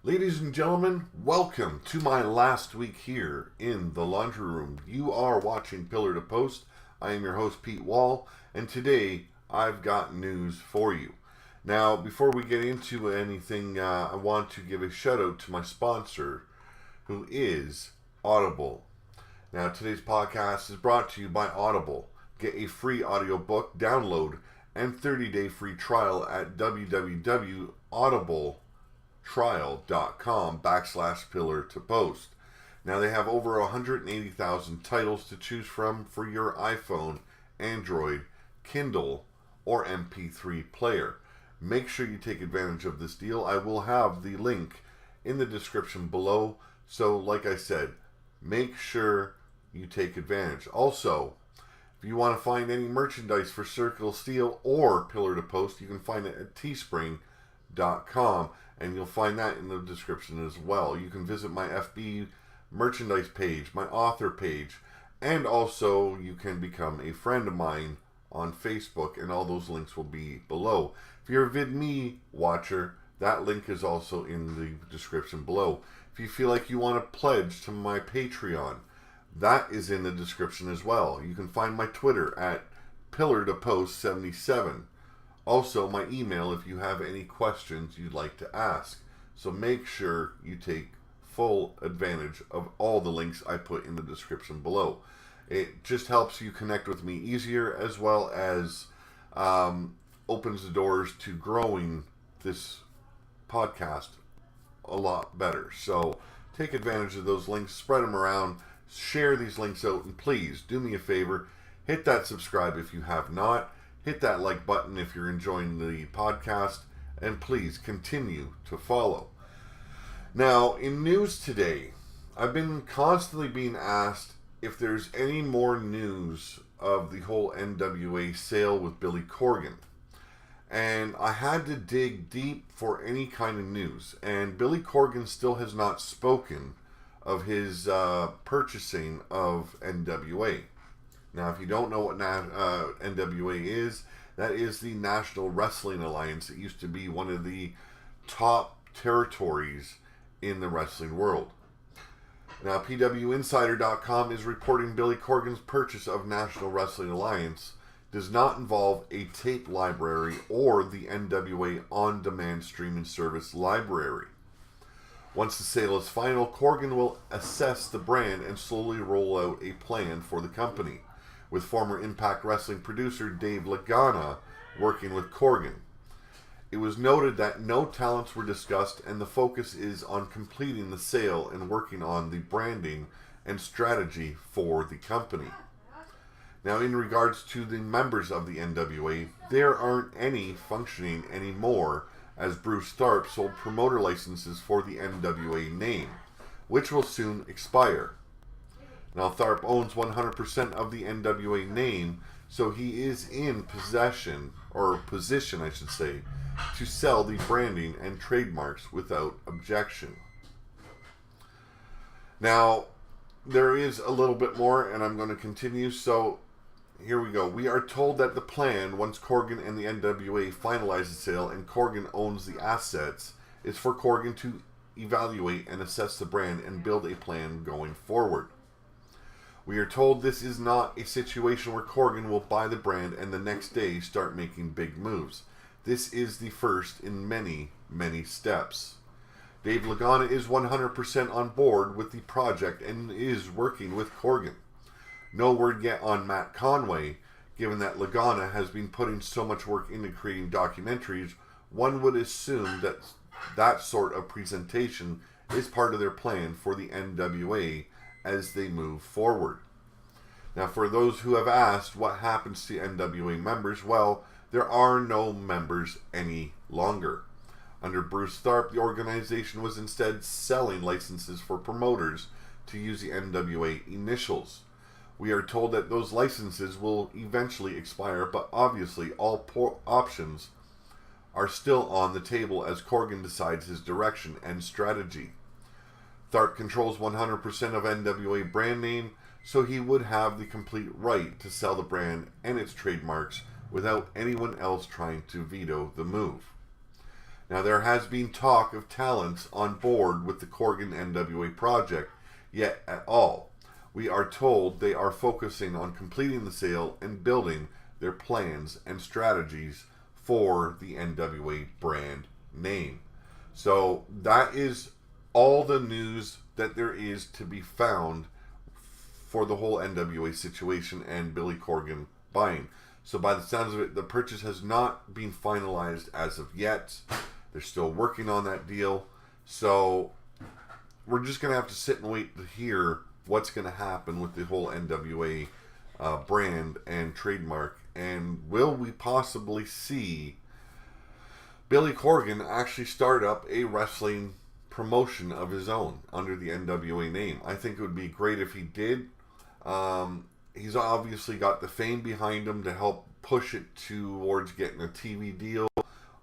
Ladies and gentlemen, welcome to my last week here in the laundry room. You are watching Pillar to Post. I am your host, Pete Wall, and today I've got news for you. Now, before we get into anything, I want to give a shout out to my sponsor, who is Audible. Now, today's podcast is brought to you by Audible. Get a free audiobook download and 30-day free trial at www.audibletrial.com/pillar to post. Now they have over 180,000 titles to choose from for your iPhone, Android, Kindle, or MP3 player. Make sure you take advantage of this deal. I will have the link in the description below. So like I said, make sure you take advantage. Also, if you want to find any merchandise for Circle Steel or Pillar to Post, you can find it at Teespring.com, and you'll find that in the description as well. You can visit my FB merchandise page, my author page, and also you can become a friend of mine on Facebook, and all those links will be below. If you're a VidMe watcher, that link is also in the description below. If you feel like you want to pledge to my Patreon, that is in the description as well. You can find my Twitter at PillarToPost77. Also, my email if you have any questions you'd like to ask. So make sure you take full advantage of all the links I put in the description below. It just helps you connect with me easier, as well as opens the doors to growing this podcast a lot better. So take advantage of those links, spread them around, share these links out, and please do me a favor, hit that subscribe if you have not, hit that like button if you're enjoying the podcast, and please continue to follow. Now, in news today, I've been constantly being asked if there's any more news of the whole NWA sale with Billy Corgan. And I had to dig deep for any kind of news. And Billy Corgan still has not spoken of his purchasing of NWA. Now, if you don't know what NWA is, that is the National Wrestling Alliance. It used to be one of the top territories in the wrestling world. Now, PWInsider.com is reporting Billy Corgan's purchase of National Wrestling Alliance does not involve a tape library or the NWA on-demand streaming service library. Once the sale is final, Corgan will assess the brand and slowly roll out a plan for the company, with former Impact Wrestling producer Dave Lagana working with Corgan. It was noted that no talents were discussed, and the focus is on completing the sale and working on the branding and strategy for the company. Now, in regards to the members of the NWA, there aren't any functioning anymore, as Bruce Tharp sold promoter licenses for the NWA name, which will soon expire. Now, Tharp owns 100% of the NWA name, so he is in position, I should say, to sell the branding and trademarks without objection. Now, there is a little bit more, and I'm going to continue, so here we go. We are told that the plan, once Corgan and the NWA finalize the sale and Corgan owns the assets, is for Corgan to evaluate and assess the brand and build a plan going forward. We are told this is not a situation where Corgan will buy the brand and the next day start making big moves. This is the first in many, many steps. Dave Lagana is 100% on board with the project and is working with Corgan. No word yet on Matt Conway. Given that Lagana has been putting so much work into creating documentaries, one would assume that that sort of presentation is part of their plan for the NWA as they move forward. Now, for those who have asked what happens to NWA members, well, there are no members any longer. Under Bruce Tharp, the organization was instead selling licenses for promoters to use the NWA initials. We are told that those licenses will eventually expire, but obviously all options are still on the table as Corgan decides his direction and strategy. Tharp controls 100% of NWA brand name, so he would have the complete right to sell the brand and its trademarks without anyone else trying to veto the move. Now, there has been talk of talents on board with the Corgan NWA project, yet at all. We are told they are focusing on completing the sale and building their plans and strategies for the NWA brand name. So that is all the news that there is to be found for the whole NWA situation and Billy Corgan buying. So by the sounds of it, the purchase has not been finalized as of yet. They're still working on that deal. So we're just going to have to sit and wait to hear what's going to happen with the whole NWA brand and trademark. And will we possibly see Billy Corgan actually start up a wrestling promotion of his own under the NWA name? I think it would be great if he did. He's obviously got the fame behind him to help push it towards getting a TV deal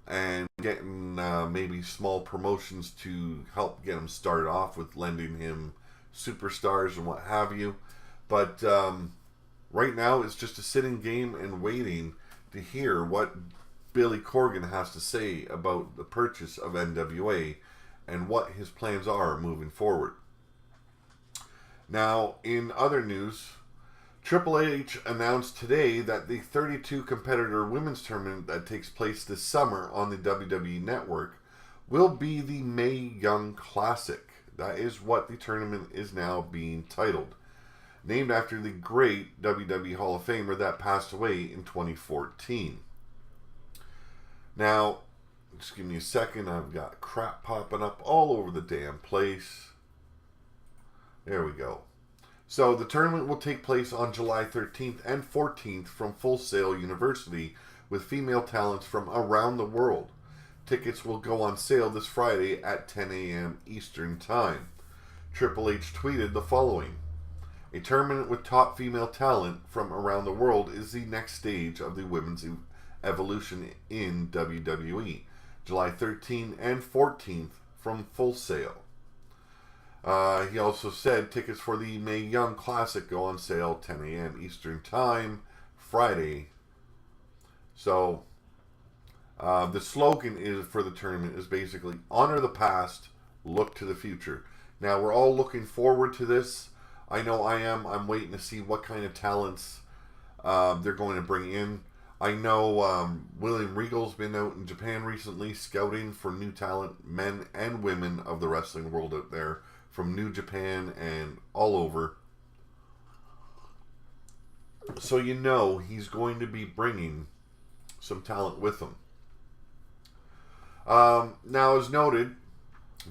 and getting maybe small promotions to help get him started off with, lending him superstars and what have you. But right now it's just a sitting game and waiting to hear what Billy Corgan has to say about the purchase of NWA and what his plans are moving forward. Now, in other news, Triple H announced today that the 32 competitor women's tournament that takes place this summer on the WWE Network will be the Mae Young Classic. That is what the tournament is now being titled, named after the great WWE Hall of Famer that passed away in 2014. Now, just give me a second. I've got crap popping up all over the damn place. There we go. So the tournament will take place on July 13th and 14th from Full Sail University with female talents from around the world. Tickets will go on sale this Friday at 10 a.m. Eastern Time. Triple H tweeted the following: "A tournament with top female talent from around the world is the next stage of the women's evolution in WWE. July 13th and 14th from Full Sail." He also said tickets for the Mae Young Classic go on sale 10 a.m. Eastern Time, Friday. So, the slogan is for the tournament is basically honor the past, look to the future. Now, we're all looking forward to this. I know I am. I'm waiting to see what kind of talents they're going to bring in. I know William Regal's been out in Japan recently scouting for new talent, men and women of the wrestling world out there, from New Japan and all over. So you know he's going to be bringing some talent with him. Now, as noted,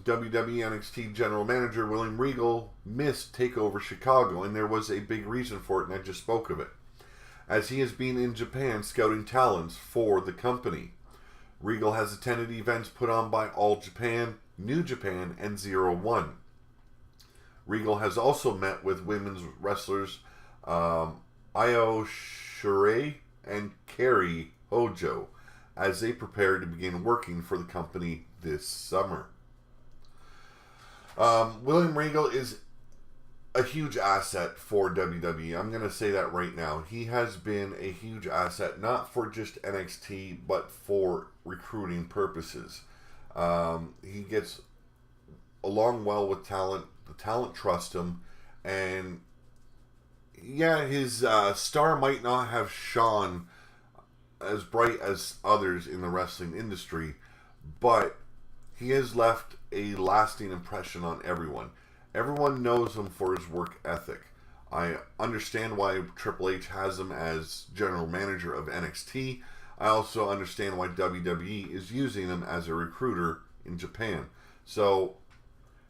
WWE NXT General Manager William Regal missed TakeOver Chicago, and there was a big reason for it, and I just spoke of it, as he has been in Japan scouting talents for the company. Regal has attended events put on by All Japan, New Japan, and Zero One. Regal has also met with women's wrestlers Io Shirai and Kairi Hojo as they prepare to begin working for the company this summer. William Regal is a huge asset for WWE. I'm going to say that right now. He has been a huge asset, not for just NXT, but for recruiting purposes. He gets along well with talent. The talent trust him, and yeah, his star might not have shone as bright as others in the wrestling industry, but he has left a lasting impression on everyone. Everyone knows him for his work ethic. I understand why Triple H has him as general manager of NXT. I also understand why WWE is using him as a recruiter in Japan. So,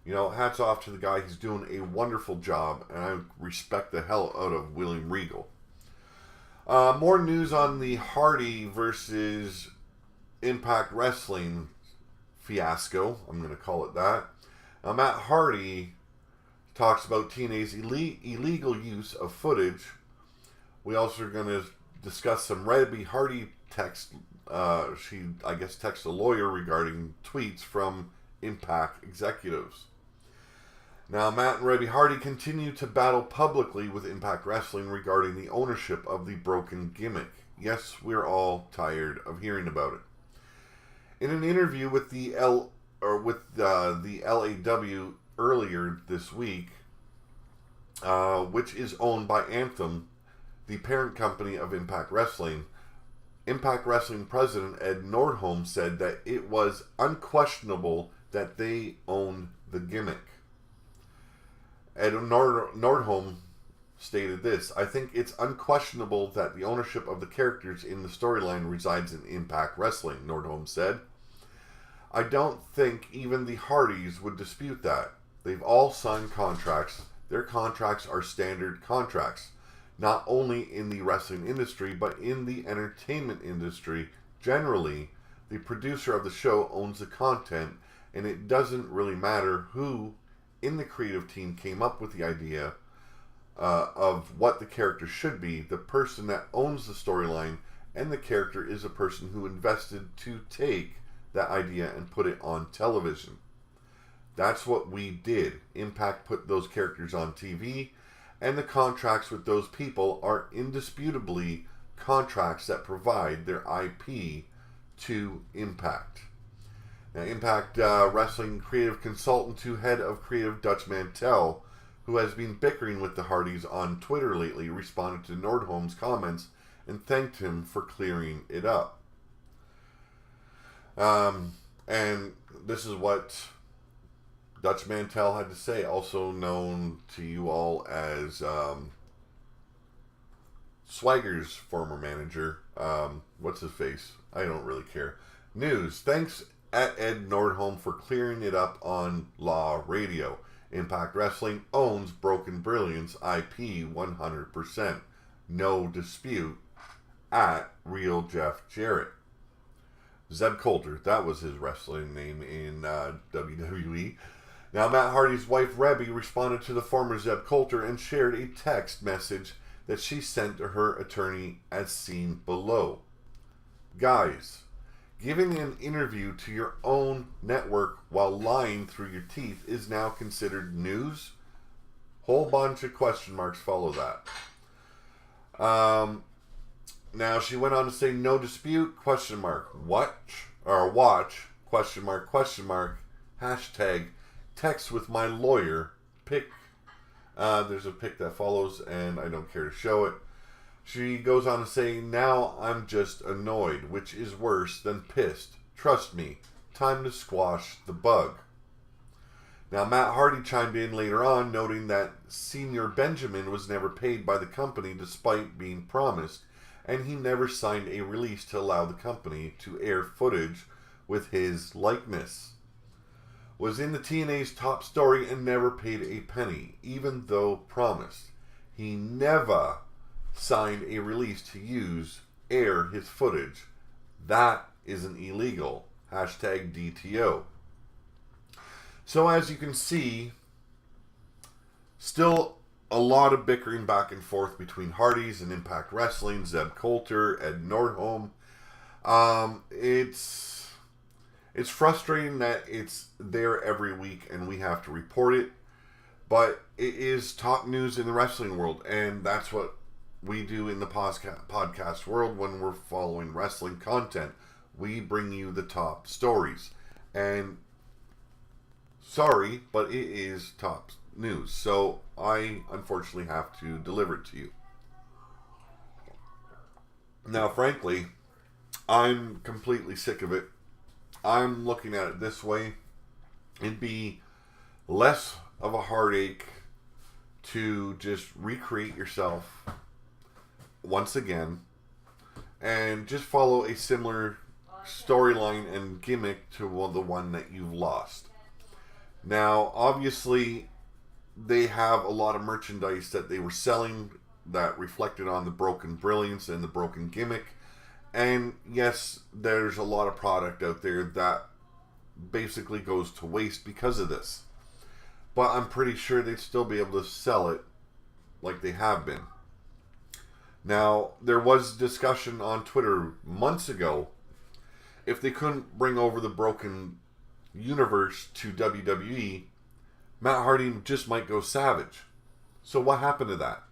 you know, hats off to the guy. He's doing a wonderful job, and I respect the hell out of William Regal. More news on the Hardy versus Impact Wrestling fiasco. I'm going to call it that. Matt Hardy talks about TNA's illegal use of footage. We also are going to discuss some Rebby Hardy text. She, I guess, texted a lawyer regarding tweets from Impact executives. Now, Matt and Rebby Hardy continue to battle publicly with Impact Wrestling regarding the ownership of the broken gimmick. Yes, we're all tired of hearing about it. In an interview with the LAW earlier this week, which is owned by Anthem, the parent company of Impact Wrestling president Ed Nordholm said that it was unquestionable that they owned the gimmick. Ed Nordholm stated this: "I think it's unquestionable that the ownership of the characters in the storyline resides in Impact Wrestling," Nordholm said. "I don't think even the Hardys would dispute that. They've all signed contracts. Their contracts are standard contracts, not only in the wrestling industry, but in the entertainment industry generally. The producer of the show owns the content, and it doesn't really matter who in the creative team came up with the idea of what the character should be. The person that owns the storyline and the character is a person who invested to take that idea and put it on television. That's what we did. Impact put those characters on TV, and the contracts with those people are indisputably contracts that provide their IP to Impact." Now, Impact Wrestling creative consultant to head of creative Dutch Mantell, who has been bickering with the Hardys on Twitter lately, responded to Nordholm's comments and thanked him for clearing it up. And this is what Dutch Mantell had to say, also known to you all as Swagger's former manager. What's his face? I don't really care. News. Thanks at Ed Nordholm for clearing it up on Law Radio. Impact Wrestling owns Broken Brilliance IP 100%. No dispute. At Real Jeff Jarrett. Zeb Coulter, that was his wrestling name in WWE. Now, Matt Hardy's wife, Rebby, responded to the former Zeb Coulter and shared a text message that she sent to her attorney as seen below. "Guys, giving an interview to your own network while lying through your teeth is now considered news?" Whole bunch of question marks follow that. Now, she went on to say, "No dispute, question mark, watch, question mark, hashtag, text with my lawyer, pic." There's a pic that follows, and I don't care to show it. She goes on to say, "Now I'm just annoyed, which is worse than pissed. Trust me, time to squash the bug." Now, Matt Hardy chimed in later on, noting that Senior Benjamin was never paid by the company despite being promised, and he never signed a release to allow the company to air footage with his likeness. Was in the TNA's top story and never paid a penny, even though promised. He never signed a release to air his footage. That isn't illegal. Hashtag DTO. So as you can see, still a lot of bickering back and forth between Hardys and Impact Wrestling, Zeb Coulter, Ed Nordholm. It's frustrating that it's there every week and we have to report it, but it is top news in the wrestling world, and that's what we do in the podcast world when we're following wrestling content. We bring you the top stories, and sorry, but it is top news, so I unfortunately have to deliver it to you. Now, frankly, I'm completely sick of it. I'm looking at it this way. It'd be less of a heartache to just recreate yourself once again and just follow a similar storyline and gimmick to the one that you've lost. Now, obviously, they have a lot of merchandise that they were selling that reflected on the Broken Brilliance and the Broken Gimmick. And yes, there's a lot of product out there that basically goes to waste because of this. But I'm pretty sure they'd still be able to sell it like they have been. Now, there was discussion on Twitter months ago if they couldn't bring over the Broken Universe to WWE, Matt Hardy just might go savage. So what happened to that?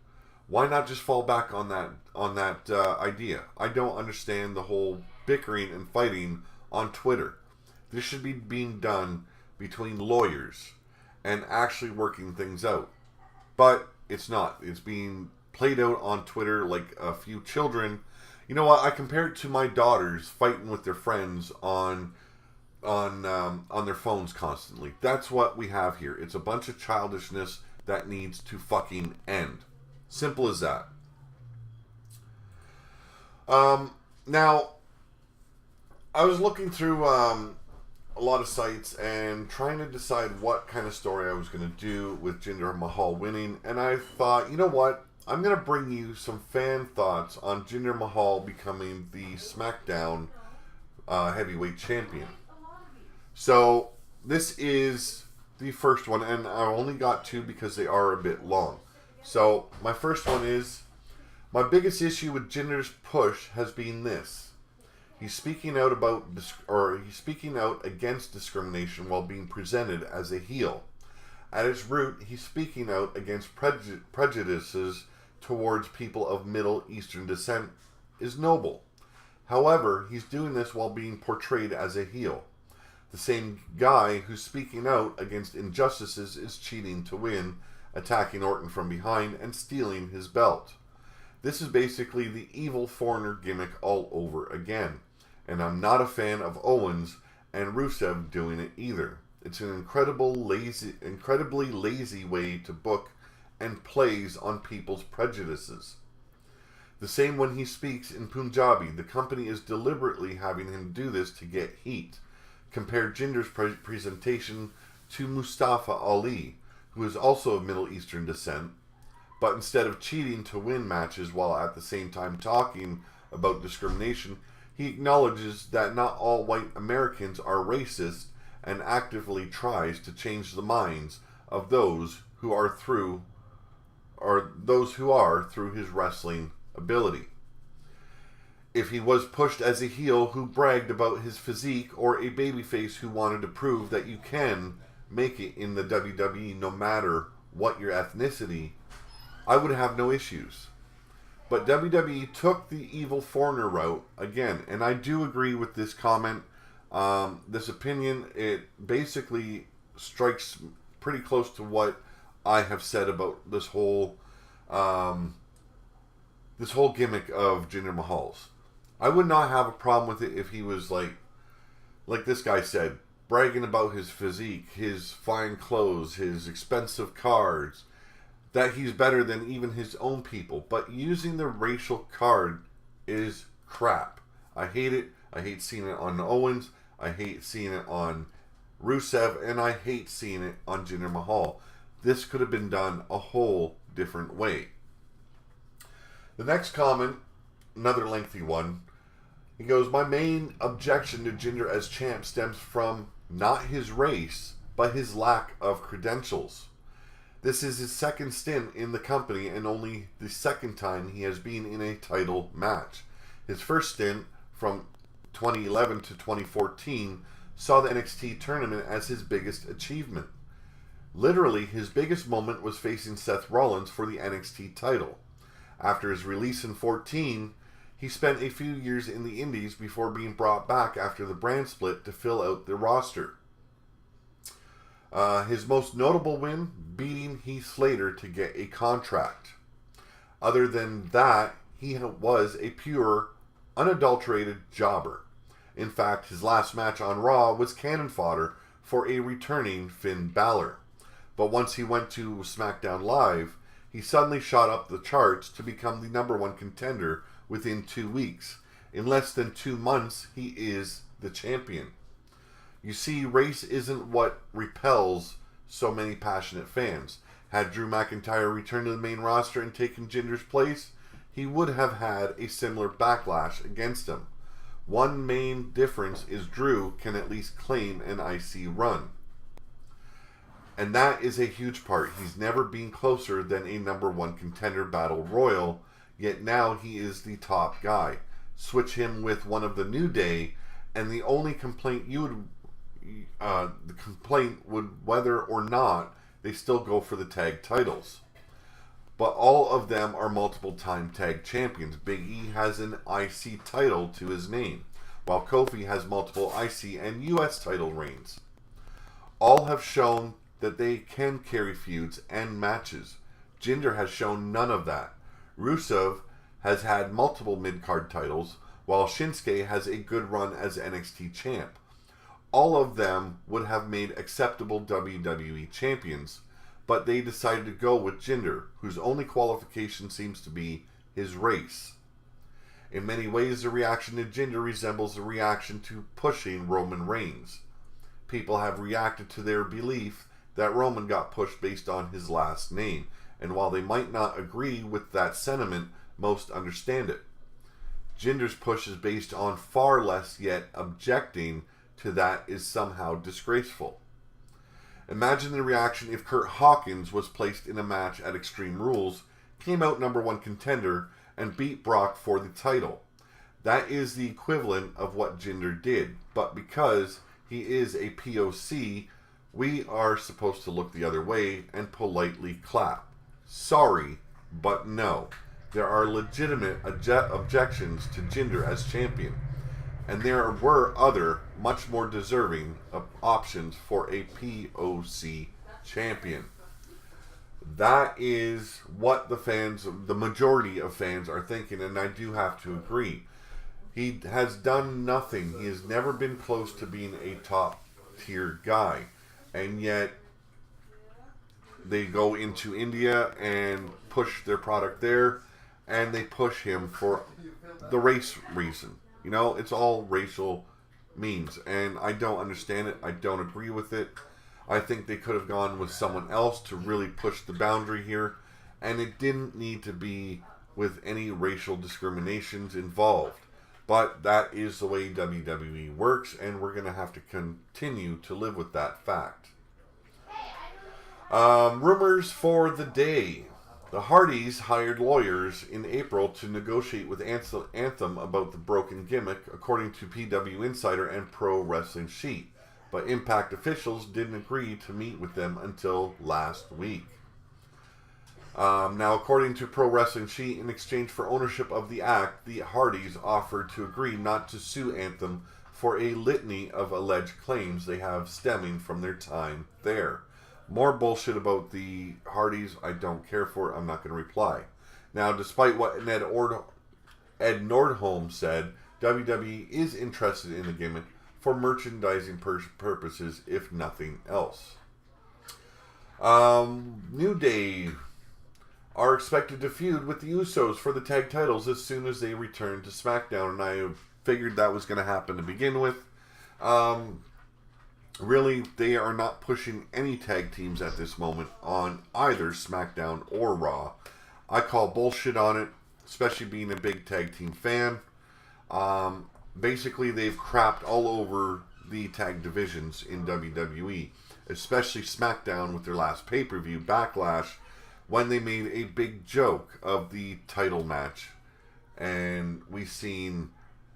Why not just fall back on that idea? I don't understand the whole bickering and fighting on Twitter. This should be being done between lawyers and actually working things out. But it's not. It's being played out on Twitter like a few children. You know what? I compare it to my daughters fighting with their friends on their phones constantly. That's what we have here. It's a bunch of childishness that needs to fucking end. Simple as that. Now, I was looking through a lot of sites and trying to decide what kind of story I was going to do with Jinder Mahal winning, and I thought, you know what? I'm going to bring you some fan thoughts on Jinder Mahal becoming the SmackDown heavyweight champion. So, this is the first one, and I only got two because they are a bit long. So, my first one is, my biggest issue with Jinder's push has been this. He's speaking out against discrimination while being presented as a heel. At its root, he's speaking out against prejudices towards people of Middle Eastern descent is noble. However, he's doing this while being portrayed as a heel. The same guy who's speaking out against injustices is cheating to win, attacking Orton from behind, and stealing his belt. This is basically the evil foreigner gimmick all over again. And I'm not a fan of Owens and Rusev doing it either. It's an incredibly lazy way to book and plays on people's prejudices. The same when he speaks in Punjabi. The company is deliberately having him do this to get heat. Compare Jinder's presentation to Mustafa Ali, who is also of Middle Eastern descent, but instead of cheating to win matches while at the same time talking about discrimination, he acknowledges that not all white Americans are racist and actively tries to change the minds of those who are through his wrestling ability. If he was pushed as a heel who bragged about his physique, or a babyface who wanted to prove that you can make it in the WWE no matter what your ethnicity, I would have no issues. But WWE took the evil foreigner route again, and I do agree with this comment. This opinion, it basically strikes pretty close to what I have said about this whole gimmick of Jinder Mahal's. I would not have a problem with it if he was like this guy said, bragging about his physique, his fine clothes, his expensive cars, that he's better than even his own people. But using the racial card is crap. I hate it. I hate seeing it on Owens. I hate seeing it on Rusev. And I hate seeing it on Jinder Mahal. This could have been done a whole different way. The next comment, another lengthy one. He goes, my main objection to Jinder as champ stems from not his race, but his lack of credentials. This is his second stint in the company and only the second time he has been in a title match. His first stint from 2011 to 2014 saw the NXT tournament as his biggest achievement. Literally, his biggest moment was facing Seth Rollins for the NXT title. After his release in 2014, he spent a few years in the Indies before being brought back after the brand split to fill out the roster. His most notable win, beating Heath Slater to get a contract. Other than that, he was a pure, unadulterated jobber. In fact, his last match on Raw was cannon fodder for a returning Finn Balor. But once he went to SmackDown Live, he suddenly shot up the charts to become the #1 contender within 2 weeks. In less than 2 months, he is the champion. You see, race isn't what repels so many passionate fans. Had Drew McIntyre returned to the main roster and taken Jinder's place, he would have had a similar backlash against him. One main difference is Drew can at least claim an IC run. And that is a huge part. He's never been closer than a #1 contender battle royal, yet now he is the top guy. Switch him with one of the New Day, and the only complaint would whether or not they still go for the tag titles. But all of them are multiple time tag champions. Big E has an IC title to his name. while Kofi has multiple IC and US title reigns. All have shown that they can carry feuds and matches. Jinder has shown none of that. Rusev has had multiple mid-card titles, while Shinsuke has a good run as NXT champ. All of them would have made acceptable WWE champions, but they decided to go with Jinder, whose only qualification seems to be his race. In many ways, the reaction to Jinder resembles the reaction to pushing Roman Reigns. People have reacted to their belief that Roman got pushed based on his last name, and while they might not agree with that sentiment, most understand it. Jinder's push is based on far less, yet objecting to that is somehow disgraceful. Imagine the reaction if Kurt Hawkins was placed in a match at Extreme Rules, came out #1 contender, and beat Brock for the title. That is the equivalent of what Jinder did, but because he is a POC, we are supposed to look the other way and politely clap. Sorry, but no. There are legitimate objections to Jinder as champion, and there were other, much more deserving options for a POC champion. That is what the majority of fans are thinking, and I do have to agree. He has done nothing. He has never been close to being a top tier guy, and yet they go into India and push their product there, and they push him for the race reason. You know, it's all racial means, and I don't understand it. I don't agree with it. I think they could have gone with someone else to really push the boundary here, and it didn't need to be with any racial discriminations involved. But that is the way WWE works, and we're going to have to continue to live with that fact. Rumors for the day. The Hardys hired lawyers in April to negotiate with Anthem about the broken gimmick, according to PW Insider and Pro Wrestling Sheet. But Impact officials didn't agree to meet with them until last week. Now, according to Pro Wrestling Sheet, in exchange for ownership of the act, the Hardys offered to agree not to sue Anthem for a litany of alleged claims they have stemming from their time there. More bullshit about the Hardys I don't care for. I'm not going to reply. Now, despite what Ed Nordholm said, WWE is interested in the gimmick for merchandising purposes, if nothing else. New Day are expected to feud with the Usos for the tag titles as soon as they return to SmackDown, and I figured that was going to happen to begin with. Really, they are not pushing any tag teams at this moment on either SmackDown or Raw. I call bullshit on it, especially being a big tag team fan. Basically, they've crapped all over the tag divisions in WWE, especially SmackDown with their last pay-per-view, Backlash, when they made a big joke of the title match. And we've seen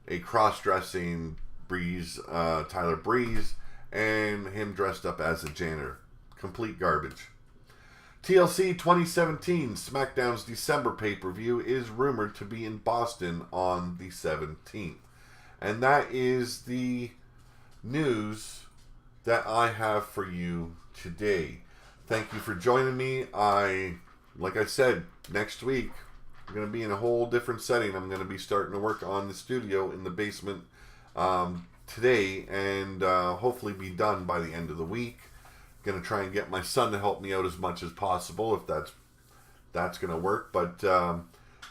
a cross-dressing Tyler Breeze, and him dressed up as a janitor. Complete garbage. TLC 2017, SmackDown's December pay-per-view, is rumored to be in Boston on the 17th. And that is the news that I have for you today. Thank you for joining me. Like I said, next week, I'm going to be in a whole different setting. I'm going to be starting to work on the studio in the basement today, and hopefully be done by the end of the week. Going to try and get my son to help me out as much as possible, if that's going to work, but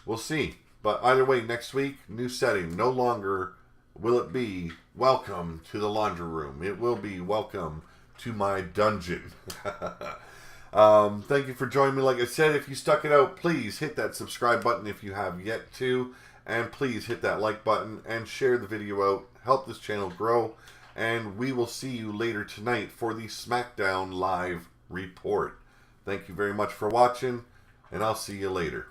we'll see. But either way, next week, new setting. No longer will it be welcome to the laundry room. It will be welcome to my dungeon. Thank you for joining me. Like I said, if you stuck it out, please hit that subscribe button if you have yet to, and please hit that like button and share the video out. Help this channel grow, and we will see you later tonight for the SmackDown Live report. Thank you very much for watching, and I'll see you later.